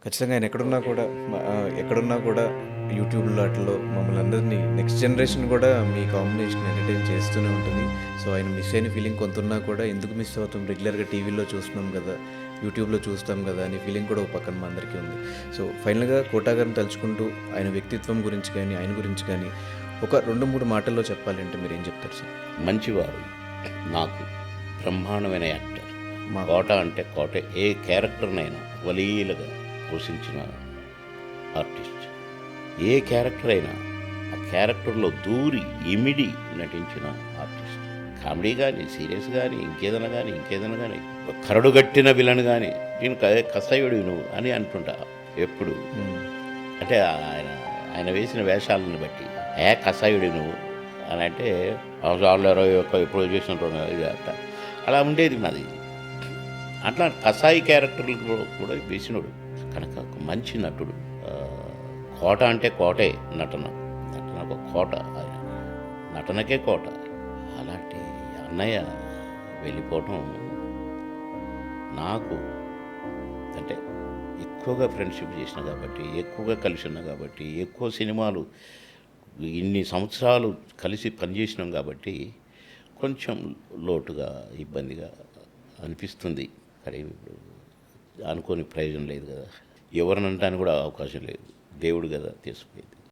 ఖచ్చితంగా ఆయన ఎక్కడున్నా కూడా యూట్యూబ్‌లో ఆటిల్లో మమ్మల్ని అందరినీ నెక్స్ట్ జనరేషన్ కూడా మీ కాంబినేషన్ ఎంటర్‌టైన్ చేస్తూనే ఉంటుంది. సో, ఆయన మిస్ అయిన ఫీలింగ్ కొంతున్నా కూడా ఎందుకు మిస్ అవుతాం రెగ్యులర్‌గా టీవీలో చూస్తున్నాం గదా! యూట్యూబ్‌లో చూస్తాం గదా! అనే ఫీలింగ్ కూడా ఒక పక్కన మా అందరికీ ఉంది. సో, ఫైనల్‌గా 'కోటా' గారిని తలుచుకుంటూ ఆయన వ్యక్తిత్వం గురించి గానీ, ఆయన గురించి గానీ ఒక 2, 3 మాటల్లో చెప్పాలంటే మీరేం చెప్తారు సార్? మంచివాడు, నాకు బ్రహ్మాండమైన యాక్టర్. మా కోట అంటే కోటే. ఏ క్యారెక్టర్‌నైనా అవలీలగా పోషించిన ఆర్టిస్ట్. ఏ క్యారెక్టర్ అయినా ఆ క్యారెక్టర్‌లో దూరి, ఇమిడి నటించిన ఆర్టిస్ట్. కామెడీ గానీ, సీరియస్ గానీ, ఇంకేదైనా గానీ, కరడుగట్టిన విలన్ గానీ, నేను కసాయుడివి నువ్వు అని అంటుంటా ఎప్పుడు. హ్మ్. అంటే ఆయన ఆయన వేసిన వేషాలను బట్టి, కసాయుడివి నువ్వు అని అంటే, వాళ్ళు 21 ఎప్పుడో చేసిన ఇది అట్ట అలా ఉండేది నాది. అట్లా కసాయి క్యారెక్టర్లు కూడా వేసినోడు కనుక ఒక మంచి నటుడు. కోట అంటే కోటే. నటన ఒక కోట. ఆయన నటనకే కోట. అలాంటి అన్నయ్య వెళ్ళిపోవటం నాకు అంటే ఎక్కువగా ఫ్రెండ్షిప్ చేసిన కాబట్టి, ఎక్కువగా కలిసి ఉన్నా కాబట్టి, ఎక్కువ సినిమాలు ఇన్ని సంవత్సరాలు కలిసి పనిచేసినాం కాబట్టి కొంచెం లోటుగా, ఇబ్బందిగా అనిపిస్తుంది. కానీ ఇప్పుడు అనుకోని ప్రయోజనం లేదు కదా, ఎవరిని అనటానికి కూడా అవకాశం లేదు. దేవుడు కదా తీసుకుపోయింది.